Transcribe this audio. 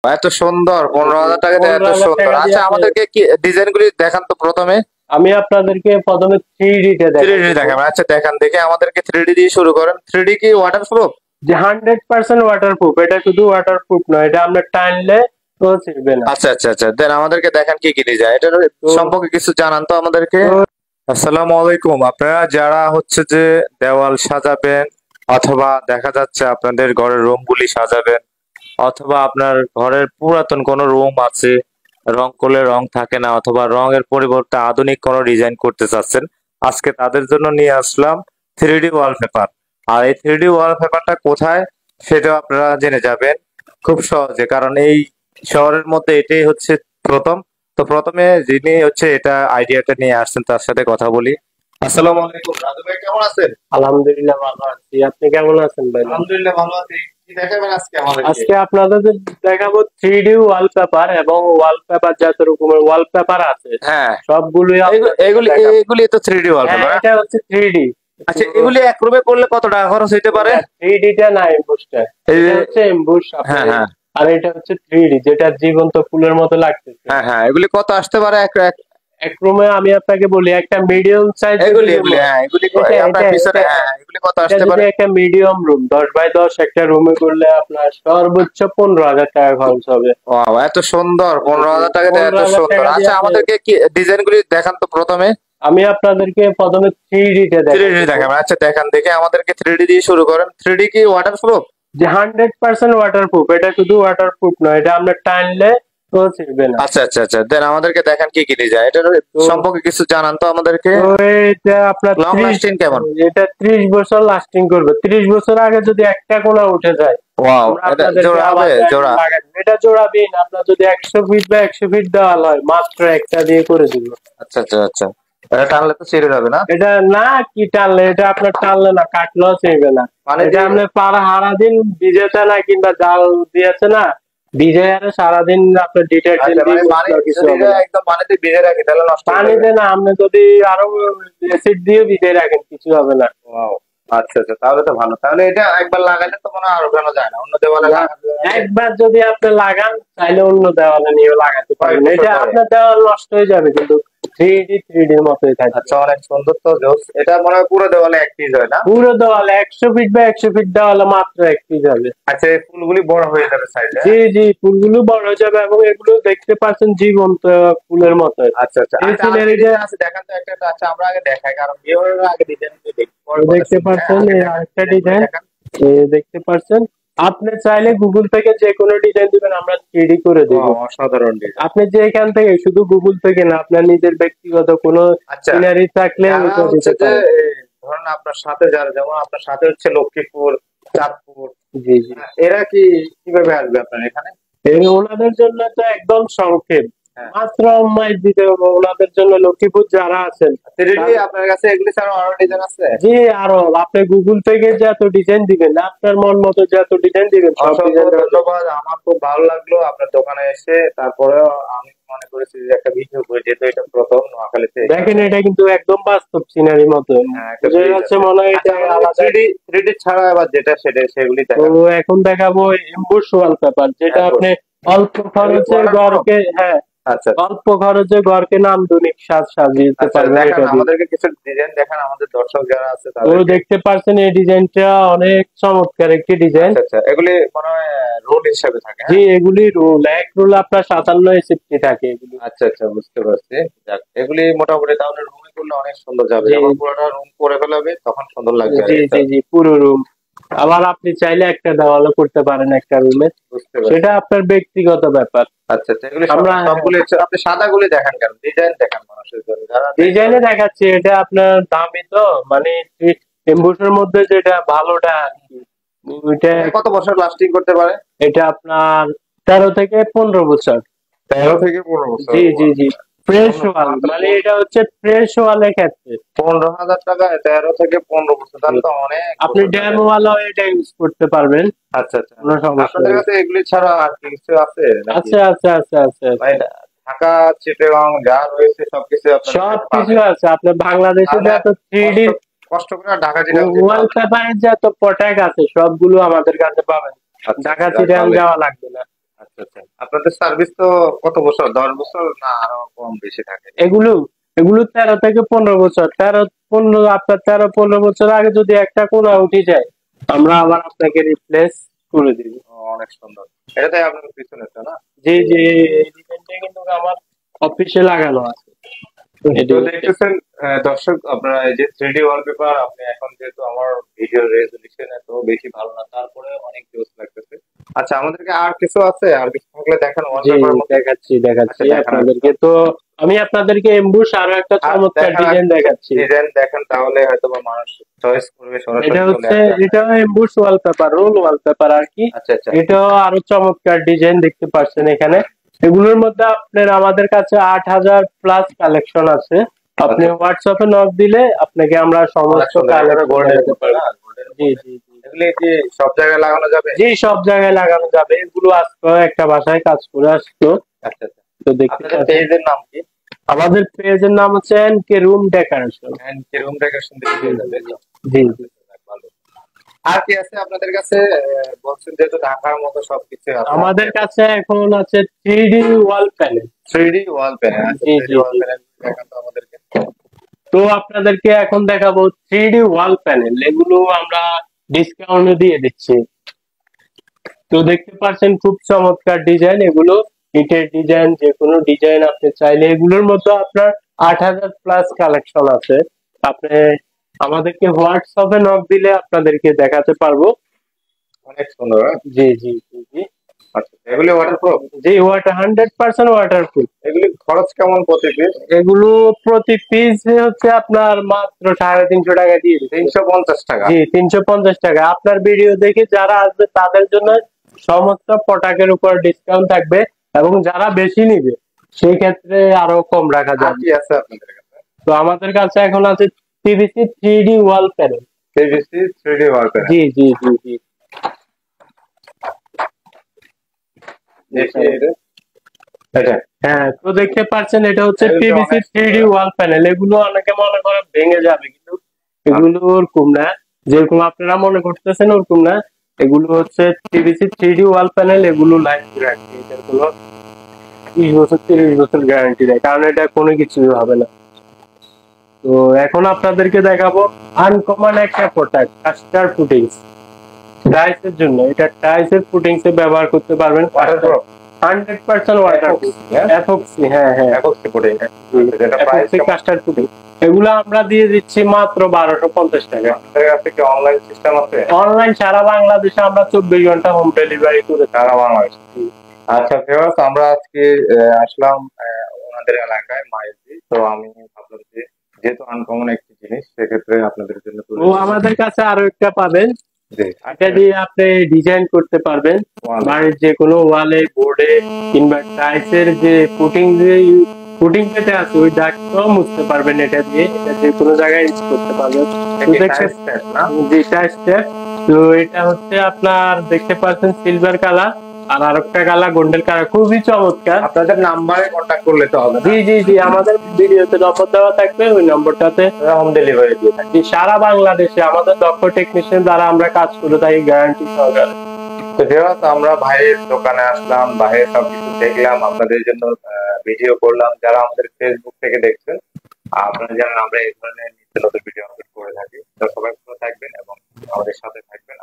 এত সুন্দর, 15,000 টাকাতে এত 15,000 সুন্দর। টাকা দিয়ে আচ্ছা, আমাদেরকে কি ডিজাইন গুলি দেখান তো প্রথমে। আমি আপনাদেরকে প্রথমে 3D তে থ্রি দেখাবো। ডি দেখাবেন? আচ্ছা, দেখান দেখে আমাদেরকে 3D দিয়ে শুরু করেন। 3D কি ওয়াটারপ্রুফ? যে 100% ওয়াটারপ্রুফ। এটা শুধু ওয়াটারপ্রুফ নয়, এটা আমরা টানলে তো ছিড়বে না। আচ্ছা আচ্ছা আচ্ছা, দেন আমাদেরকে দেখান কি কি ডিজাইন, এটার তো সম্পর্কে কিছু জানান তো আমাদেরকে। তো আসসালামু আলাইকুম। আপনারা যারা হচ্ছে যে দেওয়াল সাজাবেন, অথবা দেখা যাচ্ছে আপনাদের ঘরের রুমগুলি সাজাবেন, অথবা আপনার ঘরের পুরাতন কোনো রুম আছে, রং করলে রং থাকে না, অথবা রঙের পরিবর্তে আধুনিক কোনো ডিজাইন করতে চাচ্ছেন, আজকে তাদের জন্য নিয়ে আসলাম 3D ওয়ালপেপার। আর এই 3D ওয়ালপেপারটা কোথায় সেটাও আপনারা জেনে যাবেন খুব সহজে, কারণ এই শহরের মধ্যে এটাই হচ্ছে প্রথম। তো প্রথমে যিনি হচ্ছে এটা আইডিয়াটা নিয়ে আসছেন তার সাথে কথা বলি। আসসালামু আলাইকুম, রাজু ভাই, কেমন আছেন? আলহামদুলিল্লাহ ভালো আছি। আপনি কেমন আছেন ভাই? আলহামদুলিল্লাহ ভালো আছি। কি দেখাবেন আজকে আমাদেরকে? আজকে আপনাদের দেখাবো 3D ওয়ালপেপার এবং ওয়ালপেপার যত রকমের ওয়ালপেপার আছে হ্যাঁ, সবগুলোই এগুলি দেখাবো। এগুলি তো 3D হ্যাঁ, ওয়ালপেপার। এটা হচ্ছে 3D। আচ্ছা, এগুলি এক রুমে করলে কত টাকা খরচ হইতে পারে? 3D টা না, এমবুসটা। এই এটা যে, হচ্ছে এমবুস হ্যাঁ আপনার। হ্যাঁ আর এটা হচ্ছে 3D, যেটা জীবন্ত ফুলের মতো লাগতেছে। হ্যাঁ হ্যাঁ, এগুলি কত আসতে পারে এক রুমে আমি আপনাকে বলি, একটা মিডিয়াম সাইজ এগুলি এগুলি হ্যাঁ, এগুলি এটা আপনার এটা পিছনে, এটা হ্যাঁ, এগুলি কত এটা আসতে যদি পারে? একটা মিডিয়াম রুম 10 বাই 10 একটা রুমে করলে আপনার সর্বোচ্চ 15,000 টাকা খরচ হবে। ওয়াও, এত সুন্দর! 15,000 টাকাতে এত 15,000 সুন্দর। টাকা দিয়ে আচ্ছা, আপনি, আমাদেরকে কি ডিজাইন গুলি দেখান তো প্রথমে। আমি আপনাদেরকে প্রথমে 3D তে 3D দেখাবো। দেখাবেন? আচ্ছা, দেখান দেখে আমাদেরকে 3D দিয়ে শুরু করেন। 3D কি ওয়াটারপ্রুফ? যে 100% ওয়াটারপ্রুফ। এটা শুধু ওয়াটারপ্রুফ নয়, এটা আমরা টানলে তো ছিড়বে না। আচ্ছা আচ্ছা আচ্ছা, দেন আমাদেরকে দেখান কি কি ডিজাইন, এটার তো সম্পর্কে কিছু জানান তো আমাদেরকে। তো এটা আপনার লং লাস্টিং কেমন? এটা 30 বছর লাস্টিং করবে। 30 বছর আগে যদি একটা কোণা উঠে যায়, ওয়াও, আমরা এটা আপনাদেরকে জোড়া আবার হবে? জোড়া? লাগাই দেব। এটা জোড়াবিহীন। আপনার যদি 100 ফিট বা 100 ফিট দেওয়াল হয়, মাত্র একটা দিয়ে করে দিব। আচ্ছা আচ্ছা আচ্ছা, এটা টানলে তো ছিঁড়ে যাবে না? এটা না, কি টানলে, এটা আপনার টানলে না, কাটলেও ছিড়বে না। মানে এটা যে, আপনি পাড়া সারাদিন ভিজেছে না, কিংবা জাল দিয়েছে না, ভিজে আর সারাদিন আপনার ডিটারজেন্ট আচ্ছা, দিয়ে মানে পানি মুছলেও কিছু যদি হবে না। একদম পানিতে ভিজে রাখি তাহলে নষ্ট হয়ে যাবে? পানিতে না, আপনি যদি আরো অ্যাসিড দিয়ে ভিজে রাখেন, কিছু হবে না। ওয়াও, আচ্ছা আচ্ছা, তাহলে তো ভালো। তাহলে এটা একবার লাগালে তো মনে হয় আর ওঠানো যায় না, অন্য দেওয়ালে না, লাগানো যায়? একবার যদি আপনি লাগান, চাইলে অন্য দেওয়ালে নিয়ে লাগাতে কয়েক পারবেন। বছর এটা পরে? আপনার দেওয়াল নষ্ট হয়ে যাবে, কিন্তু 3D এর মতোই থাকবে। আচ্ছা, অনেক সুন্দর তো, জোস। এটা মনে হয় পুরো দেওয়ালে এক পিস হয় না? পুরো দেওয়ালে 100 ফিট বা 100 ফিট দেওয়ালে মাত্র এক পিস হবে। আচ্ছা, এই ফুলগুলি বড় হয়ে যাবে সাইডে? জি জি, ফুলগুলো বড় হয়ে যাবে এবং এগুলো দেখতে পাচ্ছেন জীবন্ত ফুলের মতো। আচ্ছা আচ্ছা এই আচ্ছা, আরেকটা সিনারিটা ডিজাইন আছে, দেখান তো একটা। আচ্ছা, আমরা আগে দেখাই, কারণ ভিউয়াররা আগে ডিজাইন দেখি, পরে কথা দেখতে শুনবে। হ্যাঁ, পাচ্ছেন, আগে এই দেখান, আরেকটা ডিজাইনগুলি ডিজাইন দেখান। দেখতে পাচ্ছেন। আপনি চাইলে গুগল থেকে যে কোনো ডিজাইন দিবেন, আমরা 3D করে দিব। ওয়াও, অসাধারণ ডিজাইন। আপনি যে এখান থেকে, শুধু গুগল থেকে না, আপনার নিজের ব্যক্তিগত কোনো আচ্ছা, সিনারি থাকলে যারা ওইটা হচ্ছে দিতে যে পারেন। ধরুন আপনার সাথে যারা, যেমন আপনার সাথে হচ্ছে লক্ষ্মীপুর, চাঁদপুর, জি জি। হ্যাঁ, এরা কি কিভাবে আসবে আপনার এখানে? ওনাদের জন্য তো একদম সংক্ষেপ, হ্যাঁ, মাত্র মাইল দিতে হবে ওনাদের জন্য। লক্ষ্মীপুর যারা আছেন, 3D আপনার কাছে এগুলি ছাড়াও আরো ডিজাইন আছে? জি, আরো আপনি গুগল থেকে যত ডিজাইন দিবেন, আপনার মন মতো যত ডিজাইন দিবেন, সব অসংখ্য ডিজাইন দেওয়া যাবে। ধন্যবাদ, আমার খুব ভালো লাগলো আপনার দোকানে এসে। তারপরেও আমি মনে করেছি যে একটা ভিডিও করে, যেহেতু এটা প্রথম নোয়াখালীতে। দেখেন, এটা কিন্তু একদম বাস্তব সিনারি মতো। হ্যাঁ, একটা বুঝে ব্রিজ যাচ্ছে আছে। মনে হয় আচ্ছা, এটা আমাদের আলাদা। 3D ছাড়া আবার যেটা সেটা সেগুলি তো দেখান। এখন দেখাবো এমবুশ ওয়ালপেপার, যেটা হ্যাঁ, আপনি অল্প খরচে waterproof? ঘরকে, হ্যাঁ, আচ্ছা অল্প খরচে ঘরকে নান্দনিক সাজ সাজিয়ে দিতে আচ্ছা, পারবেন দেখান এটা দিয়ে। আমাদেরকে কিছু ডিজাইন, দেখান আমাদের দর্শক যারা আছে তো তাদেরকে। দেখতে পাচ্ছেন এই ডিজাইনটা অনেক চমৎকার একটি ডিজাইন। আচ্ছা আচ্ছা, এগুলি মনে হয় রোল হিসাবে থাকে? জি, হ্যাঁ, এগুলি রোল, এক রোল আপনার 57 SFT থাকে এগুলি। আচ্ছা আচ্ছা, বুঝতে পারছি। যাক, এগুলি মোটামুটি তাহলে রুমে করলে অনেক সুন্দর যাবে, জি যখন পুরোটা রুম করে ফেলাবে তখন সুন্দর লাগবে আর জি এটা। জি জি, পুরো রুম। আবার আপনি চাইলে একটা দেওয়ালও করতে পারেন একটা রুমে, বুঝতে পারছি। সেটা আপনার ব্যক্তিগত ব্যাপার। আচ্ছা আচ্ছা, এগুলি আমরা সবগুলি আপনি সাদাগুলি দেখান কেন? ডিজাইন দেখান মানুষের জন্য যারা ডিজাইনে দেখাচ্ছি, এটা আপনার দামি তো, মানে এমবুসের মধ্যে যেটা ভালোটা আর কি, ওইটা। এটা কত বছর লাস্টিং করতে পারে? এটা আপনার 13 থেকে 15 বছর। 13 থেকে 15 বছর? জি জি জি, ফ্রেশ ওয়াল, মাত্র মানে এটা হচ্ছে ফ্রেশ ওয়ালের ক্ষেত্রে। 15,000 টাকা, 13 থেকে 15 বছর, তাহলে তো অনেক আপনি বছর যাবে। ড্যাম ওয়ালাও এটা ইউজ করতে পারবেন, আচ্ছা আচ্ছা, কোনো সমস্যা আপনাদের নেই। কাছে এগুলি ছাড়া আর কি কিছু আছে নাকি? আচ্ছা আচ্ছা আচ্ছা আচ্ছা ভাই, আচ্ছা, ঢাকা, চিটাগাং যা রয়েছে সবকিছু আপনাদের সব কাছে কিছু পাবেন? আছে। আপনার বাংলাদেশে তাহলে যত 3D কষ্ট কষ্ট করে ঢাকা চিটাগাং যেতে হবে না? ওয়ালপেপারের যত প্রোডাক্ট আছে, সবগুলো আমাদের কাছে পাবেন। আচ্ছা ঢাকা আচ্ছা, যাক, চিটাগাং ভালোই। যাওয়া লাগবে না। আচ্ছা আচ্ছা, আপনাদের সার্ভিস তো কত বছর, 10 বছর না আরো কম বেশি থাকে? এগুলো এগুলো 13 থেকে 15 বছর, 13-15, আপনার 13-15 বছর আগে যদি একটা কোনা উঠে যায়, আমরা আবার আপনাকে রিপ্লেস করে দিব। অনেক সুন্দর। এটাই আপনার পিছনেরটা না? জি জি, এই ডিজাইনটা কিন্তু আমার অফিসে লাগানো আছে। তো দেখতেছেন দর্শক, আপনারা এই যে 3D ওয়ালপেপার, আপনি এখন যেহেতু আমার ভিডিও রেজলিউশন এত বেশি ভালো না, তারপরে অনেক জোস লাগতেছে। আচ্ছা, আমাদেরকে আর কিছু আছে? আর কিছু থাকলে দেখান জি, ওয়ালপেপার মধ্যে। দেখাচ্ছি আচ্ছা, দেখান। আপনাদেরকে। তো আমি আপনাদেরকে এমবুশ আরো একটা চমৎকার ডিজাইন দেখাচ্ছি। ডিজাইন দেখেন, তাহলে হয়তো বা মানুষ চয়েস করবে, সরাসরি এটা চলে হচ্ছে, আসবে। এটা এমবুশ ওয়ালপেপার, রোল ওয়ালপেপার আর কি। আচ্ছা আচ্ছা। এটাও আরো চমৎকার ডিজাইন দেখতে পাচ্ছেন এখানে। এগুলোর মধ্যে আপনার আমাদের কাছে 8,000+ কালেকশন আছে। আপনি হোয়াটসঅ্যাপে নক দিলে আপনাকে আমরা সমস্ত কালেকশন দেখাতে পারবো। জি জি জি এগুলি কি সব জায়গায় লাগানো যাবে? জি, সব জায়গায় লাগানো যাবে। এগুলো আজকে একটা বাসায় কাজ করে আসতো। আচ্ছা আচ্ছা। তো দেখতে আপনাদের পাচ্ছেন। পেজের নাম কি? আমাদের পেজের নাম হচ্ছে এনকে রুম ডেকোরেশন। কি রুম ডেকোরেশন দিয়ে যাবে তো? জি জি। ভালো। আর কি আছে আপনাদের কাছে? বলছেন যেহেতু ঢাকার মতো সবকিছু আছে। আমাদের কাছে এখন আছে 3D wall panel. 3D wall panel. আচ্ছা, জি 3D জি ওয়াল জি। প্যানেল দেখান তো আমাদেরকে। তো আপনাদেরকে এখন দেখাবো 3D ওয়াল প্যানেল। এগুলো আমরা ডিসকাউন্টে দিয়ে দিচ্ছি। তো দেখতে পাচ্ছেন খুব চমৎকার ডিজাইন এগুলো। ইটের ডিজাইন, যে কোনো ডিজাইন আপনি চাইলে, এগুলোর মধ্যে আপনার 8,000+ কালেকশন আছে। আপনি আমাদেরকে হোয়াটসঅ্যাপে নক দিলে আপনাদেরকে দেখাতে পারবো। অনেক সুন্দর। হ্যাঁ? জি জি জি জি আচ্ছা, এগুলি ওয়াটারপ্রুফ? জি, 100% ওয়াটারপ্রুফ। এগুলি খরচ কেমন প্রতি পিস? এগুলো প্রতি পিস হচ্ছে আপনার মাত্র 350 টাকা দিয়ে দিচ্ছি। 350 টাকা? জি, 350 টাকা। আপনার ভিডিও দেখে যারা আসবে তাদের জন্য সমস্ত প্রোডাক্টের উপর ডিসকাউন্ট থাকবে, এবং যারা বেশি নিবে সেই ক্ষেত্রে আরো কম রাখা আর যাবে। কি আছে আপনাদের কাছে? তো আমাদের কাছে এখন আছে PVC 3D wall panel. PVC 3D wall panel. জি জি জি জি। দেখি এটা। হ্যাঁ, তো দেখতে পাচ্ছেন এটা হচ্ছে এগুলো পিভিসি অনেক 3D সুন্দর। ওয়াল প্যানেল। এগুলো অনেকে মনে করে ভেঙে যাবে, কিন্তু এগুলো ওরকম না। যেরকম আপনারা মনে করতেছেন ওরকম না। এগুলো হচ্ছে পিভিসি 3D ওয়াল প্যানেল। এগুলো লাইফ গ্যারান্টি, এটার কোনো 20 বছর 30 বছর গ্যারান্টি দেয়, কারণ এটা কোনো কিছুই হবে না। তো এখন আপনাদেরকে দেখাবো আনকমন একটা প্রোডাক্ট, কাস্টার ফুটিংস। টাইলসের জন্য, এটা টাইলসের ফুটিংস এ ব্যবহার করতে পারবেন। ওয়াটারপ্রুফ? 100% ওয়াটারপ্রুফ। এপক্সি, হ্যাঁ হ্যাঁ, এপক্সি পুডিং। এটা প্রাইস এপক্সি কাস্টার ফুটিং। এগুলো আমরা দিয়ে দিচ্ছি মাত্র 1250 টাকা। আপনাদের কাছে কি অনলাইন সিস্টেম আছে? অনলাইন সারা বাংলাদেশে আমরা 24 ঘন্টা হোম ডেলিভারি করে থাকি। সারা বাংলাদেশ? আচ্ছা ভিউয়ার্স, আমরা আজকে আসলাম ওনাদের এলাকায় মাইজি। তো আমি ভাবলাম যে যেহেতু আনকমন একটি জিনিস, সেক্ষেত্রে আপনাদের জন্য তুলে ও আমাদের কাছে আরো একটা পাবেন, জি। এটা দিয়ে আপনি ডিজাইন করতে পারবেন Wall এ। বাড়ির যে কোনো ওয়ালে, বোর্ডে, কিংবা টাইলসের যে পুটিং, যে পুটিং পেতে আছে ওই দাগটাও মুছতে পারবেন এটা দিয়ে। এটা যে কোনো জায়গায় ইউজ করতে পারবেন। তো এটা দেখতে, টাইলস সেট না? জি, টাইলস স্টেপ। তো এটা হচ্ছে আপনার দেখতে পাচ্ছেন সিলভার কালার, আর আরেকটা কালার গোল্ডেন কালার, খুবই চমৎকার। আপনাদের নাম্বারে কন্ট্যাক্ট করলে তো হবে না? জি জি জি, আমাদের ভিডিওতে নম্বর দেওয়া থাকবে, ওই নম্বরটাতে হোম ডেলিভারি দিয়ে থাকি। জি, সারা বাংলাদেশে আমাদের দক্ষ টেকনিশিয়ান দ্বারা আমরা কাজ করে থাকি গ্যারান্টি সহকারে। তো ভিউয়ার্স, আমরা ভাইয়ের দোকানে আসলাম, ভাইয়ের সবকিছু দেখলাম, আপনাদের জন্য ভিডিও করলাম। যারা আমাদের ফেসবুক থেকে দেখছেন, আপনারা জানেন আমরা এই ধরনের নিত্য নতুন ভিডিও আপলোড করে থাকি। তো সবাই ভালো থাকবেন এবং আমাদের সাথে থাকবেন।